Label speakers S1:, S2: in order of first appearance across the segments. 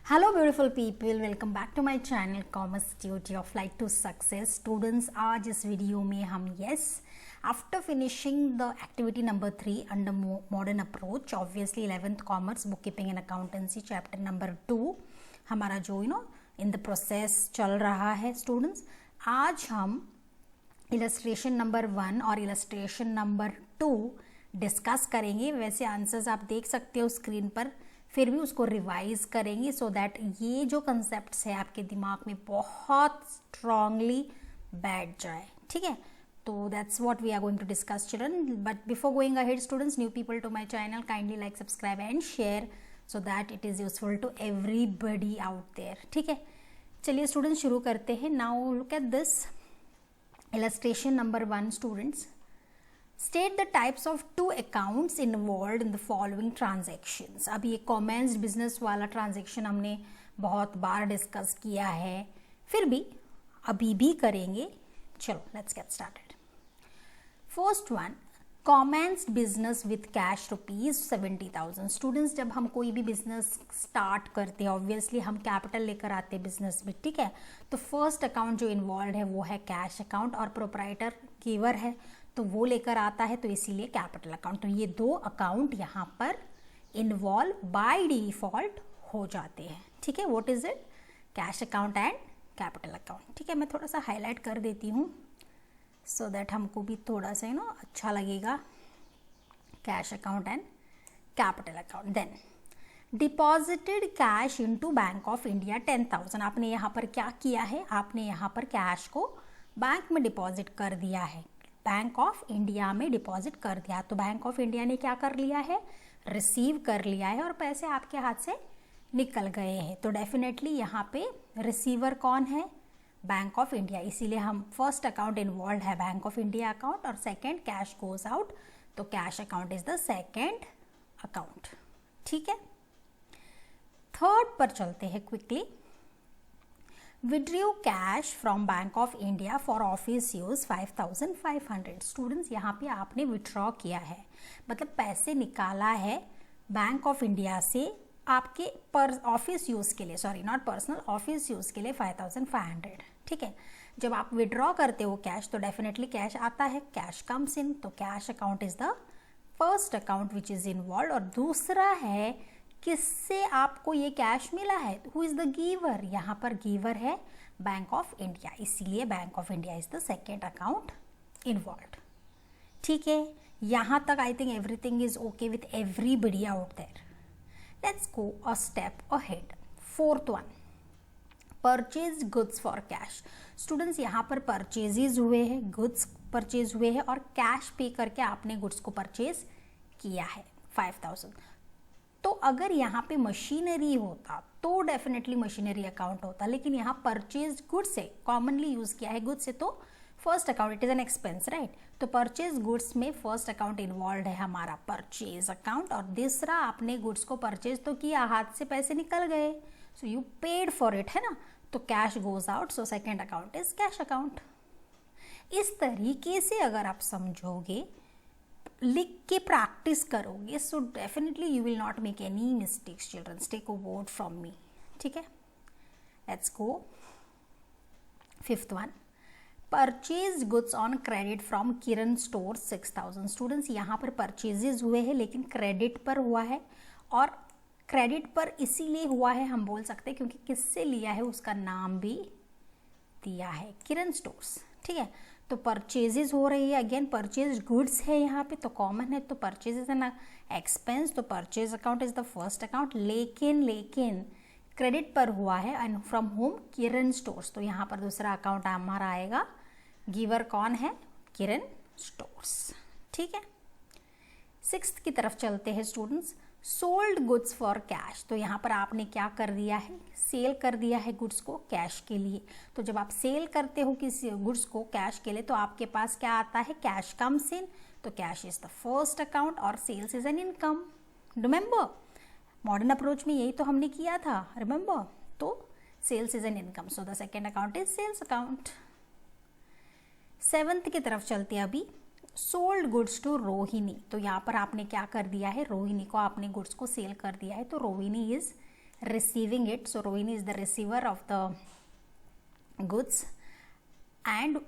S1: Hello beautiful people, welcome back to my channel commerce tutee of light to success. Students, आज इस video में हम after finishing the activity number 3 under modern approach, obviously 11th commerce book keeping and accountancy chapter number 2 हमारा जो in the process चल रहा है। Students, आज हम इलस्ट्रेशन नंबर 1 और इलस्ट्रेशन नंबर 2 डिस्कस करेंगे। वैसे आंसर्स आप देख सकते हो स्क्रीन पर, फिर भी उसको रिवाइज करेंगे सो दैट ये जो कंसेप्ट्स है आपके दिमाग में बहुत स्ट्रांगली बैठ जाए। ठीक है, तो that's what we are going to discuss children. But before going ahead students, new people to my channel, kindly like, subscribe and share so that it is useful to everybody out there. ठीक है, चलिए students शुरू करते हैं। Now look at this illustration number 1 students. State the types of two accounts involved in the following transactions. अब ये commerce business वाला transaction हमने बहुत बार डिस्कस किया है, फिर भी अभी भी करेंगे। चलो let's get started. First one, commerce business with cash ₹70,000। Students, जब हम कोई भी बिजनेस स्टार्ट करते हैं ऑब्वियसली हम कैपिटल लेकर आते हैं बिजनेस में। ठीक है, तो फर्स्ट अकाउंट जो इन्वॉल्व है वो है कैश अकाउंट, और प्रोप्राइटर गिवर है तो वो लेकर आता है, तो इसीलिए कैपिटल अकाउंट। तो ये दो अकाउंट यहाँ पर इन्वॉल्व बाय डिफॉल्ट हो जाते हैं। ठीक है, what is it? Cash account and capital account. ठीक है, मैं थोड़ा सा हाईलाइट कर देती हूँ सो दैट हमको भी थोड़ा सा अच्छा लगेगा। Cash account and capital account. Then deposited cash into Bank of India 10,000। आपने यहाँ पर क्या किया है? आपने यहाँ पर कैश को बैंक में डिपॉजिट कर दिया है, बैंक ऑफ इंडिया में डिपॉजिट कर दिया। तो बैंक ऑफ इंडिया ने क्या कर लिया है? रिसीव कर लिया है और पैसे आपके हाथ से निकल गए हैं। तो डेफिनेटली यहाँ पे रिसीवर कौन है? Bank of India. इसीलिए हम फर्स्ट अकाउंट इन्वॉल्व है बैंक ऑफ इंडिया अकाउंट, और सेकेंड कैश गोज आउट, तो cash account is the second account. ठीक है, थर्ड पर चलते हैं quickly. Withdraw cash from bank of India for office use 5,500। Students, यहाँ पे आपने विड्रॉ किया है, मतलब पैसे निकाला है बैंक ऑफ इंडिया से आपके पर ऑफिस यूज़ के लिए, sorry not personal, office use के लिए 5,500। ठीक है, जब आप विड्रॉ करते हो कैश तो डेफिनेटली कैश आता है, कैश कम्स इन, तो cash account is the first account which is involve. और दूसरा है किससे आपको ये कैश मिला है? Who is the giver? यहाँ पर गिवर है बैंक ऑफ इंडिया, इसीलिए Bank of India is the second account involve. ठीक है, यहाँ तक I think everything is okay with everybody out there. Let's go a step ahead. Fourth one, purchase goods for cash. Students, यहाँ पर purchases हुए हैं, goods purchase हुए हैं और कैश पे करके आपने गुड्स को परचेज किया है 5,000। तो अगर यहाँ पे मशीनरी होता तो डेफिनेटली मशीनरी अकाउंट होता, लेकिन यहाँ परचेज गुड्स है, कॉमनली यूज किया है गुड्स से, तो first account, it is an expense, right? तो परचेज गुड्स में फर्स्ट अकाउंट इन्वॉल्व है हमारा परचेज अकाउंट, और दूसरा आपने गुड्स को परचेज तो किया, हाथ से पैसे निकल गए, so you paid for it, है ना? तो cash goes out, so second account is cash account. इस तरीके से अगर आप समझोगे, लिख के प्रैक्टिस करोगे, so definitely you will not make any mistakes childrens, take a word from me. ठीक है, let's go fifth one, purchase goods on credit from Kiran store 6,000। Students, यहाँ पर परचेजेज हुए हैं लेकिन क्रेडिट पर हुआ है, और क्रेडिट पर इसीलिए हुआ है हम बोल सकते हैं क्योंकि किससे लिया है उसका नाम भी दिया है, किरण स्टोर्स। ठीक है, तो परचेजेज हो रही है, अगेन परचेज गुड्स है यहाँ पे, तो कॉमन है, तो परचेज इज एन एक्सपेंस, तो purchase account is the first account. लेकिन क्रेडिट पर हुआ है and from home? Kiran stores. तो यहाँ पर दूसरा अकाउंट हमारा आएगा, गिवर कौन है? किरण स्टोर्स। ठीक है, सिक्स्थ की तरफ चलते हैं students. Sold goods for cash. तो यहाँ पर आपने क्या कर दिया है? सेल कर दिया है गुड्स को कैश के लिए। तो जब आप सेल करते हो किसी गुड्स को कैश के लिए तो आपके पास क्या आता है? कैश कम्स इन, तो cash is the first account और sales is an income. Remember, modern approach में यही तो हमने किया था, रिमेंबर? तो sales is an income, so the second account is sales account. Seventh की तरफ चलते हैं अभी। Sold goods to Rohini. तो यहाँ पर आपने क्या कर दिया है? रोहिणी को आपने गुड्स को सेल कर दिया है, तो Rohini is receiving it. So Rohini is the receiver of the goods. And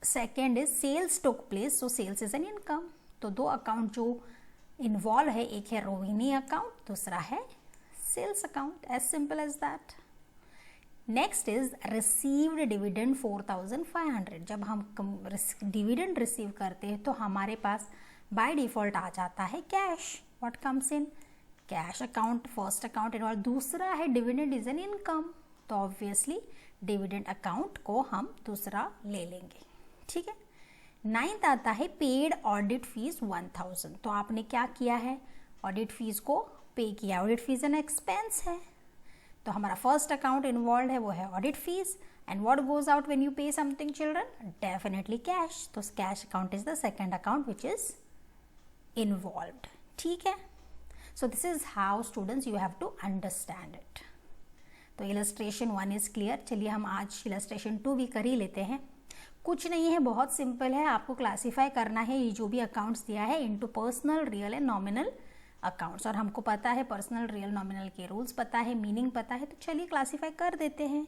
S1: second is sales took place. So sales is an income. तो दो अकाउंट जो इन्वॉल्व है, एक है रोहिणी अकाउंट, दूसरा है sales account. As simple as that. Next is received dividend 4500. जब हम डिविडेंड रिसीव करते हैं तो हमारे पास बाय डिफॉल्ट आ जाता है cash. What comes in? Cash account first account involve. दूसरा है डिविडेंड इज एन इनकम, तो ऑब्वियसली डिविडेंड अकाउंट को हम दूसरा ले लेंगे. ठीक है. 9th आता है पेड ऑडिट फीस 1000. तो आपने क्या किया है? ऑडिट फीस को पे किया. ऑडिट फीस एन एक्सपेंस है, तो हमारा फर्स्ट अकाउंट इन्वॉल्व है वो है audit fees. And what goes out when you pay something children? Definitely cash. तो cash account is the second account which is involved. ठीक है. So this is how students you have to understand it. तो illustration 1 is clear. चलिए हम आज illustration 2 भी कर ही लेते हैं. कुछ नहीं है, बहुत सिंपल है. आपको क्लासीफाई करना है ये जो भी अकाउंट्स दिया है into personal, real and nominal accounts. और हमको पता है पर्सनल, रियल, नॉमिनल के रूल्स पता है, मीनिंग पता है. तो चलिए क्लासीफाई कर देते हैं.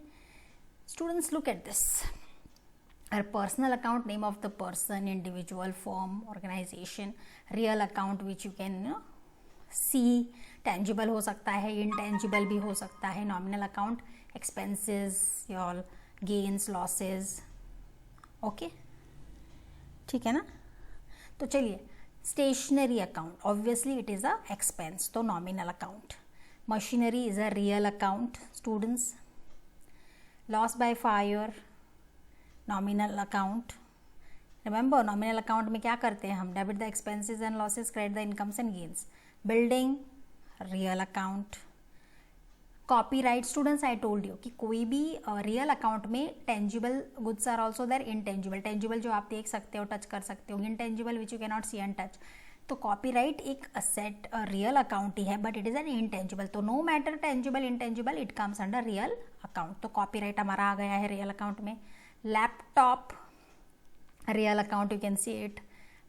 S1: Students look at this. और personal account, name of the person, individual, firm, organisation. Real account which you can see, tangible हो सकता है, इनटेंजिबल भी हो सकता है. Nominal account, expenses, your gains, losses. Okay, ठीक है ना. तो चलिए stationery account, obviously it is a expense, तो nominal account. Machinery is a real account students. Loss by fire, nominal account. Remember nominal account में क्या करते हैं हम? Debit the expenses and losses, credit the incomes and gains. Building, real account. Copyright students, I told you कि कोई भी real account में tangible goods are also there, intangible. Tangible जो आप देख सकते हो, टच कर सकते हो. Intangible which you can not see and touch. तो कॉपीराइट एक असेट रियल अकाउंट ही है, but it is an intangible. तो no matter tangible intangible, it comes under real account. तो कॉपीराइट हमारा आ गया है रियल अकाउंट में. Laptop, real account, you can see it.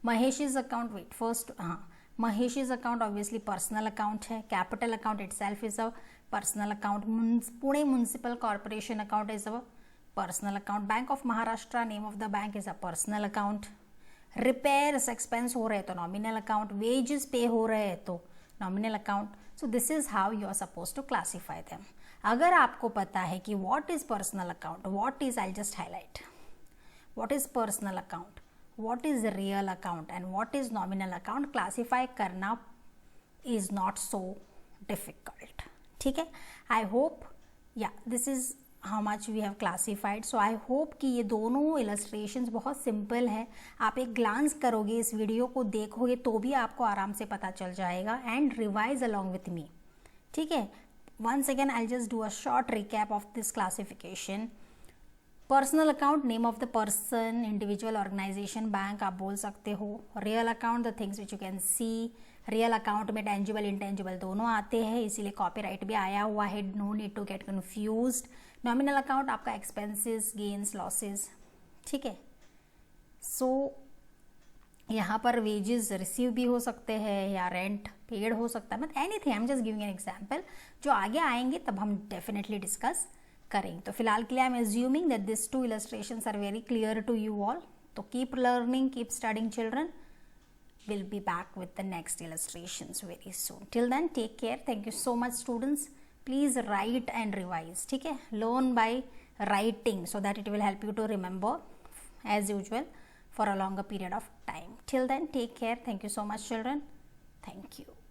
S1: Mahesh's account, wait first, हाँ, Mahesh's account obviously personal account है. Capital account itself is a personal account. Pune municipal corporation account is a personal account. Bank of Maharashtra, name of the bank is a personal account. Repairs expense हो रहे हैं तो nominal account. Wages पे हो रहे हैं तो nominal account. So this is how you are suppose to classify them. अगर आपको पता है कि what is personal account, what is, I just highlight, what is personal account, what is real account and what is nominal account, classify करना is not so difficult. ठीक है. I hope या this is how much we have classified. So I hope कि ये दोनों illustrations बहुत simple है. आप एक ग्लांस करोगे, इस वीडियो को देखोगे तो भी आपको आराम से पता चल जाएगा. And revise along with me. ठीक है. Once again I just do a short recap of this classification. Personal account, name of the person, individual, organisation, bank आप बोल सकते हो. Real account, the things which you can see. Real account में tangible intangible दोनों आते हैं, इसीलिए copyright भी आया हुआ है. No need to get confused. Nominal account आपका एक्सपेंसेस, गेन्स, लॉसेस. ठीक है. सो यहाँ पर वेजेस रिसीव भी हो सकते हैं या रेंट पेड हो सकता है. मतलब anything, I am just giving an example. जो आगे आएंगे तब हम डेफिनेटली डिस्कस करेंगे. तो फिलहाल के लिए I am assuming that this 2 illustrations are very clear to you all. तो keep learning, keep studying children. We'll be back with the next illustrations very soon. Till then, take care. Thank you so much, students. Please write and revise. ठीक है. Learn by writing so that it will help you to remember as usual for a longer period of time. Till then, take care. Thank you so much, children. Thank you.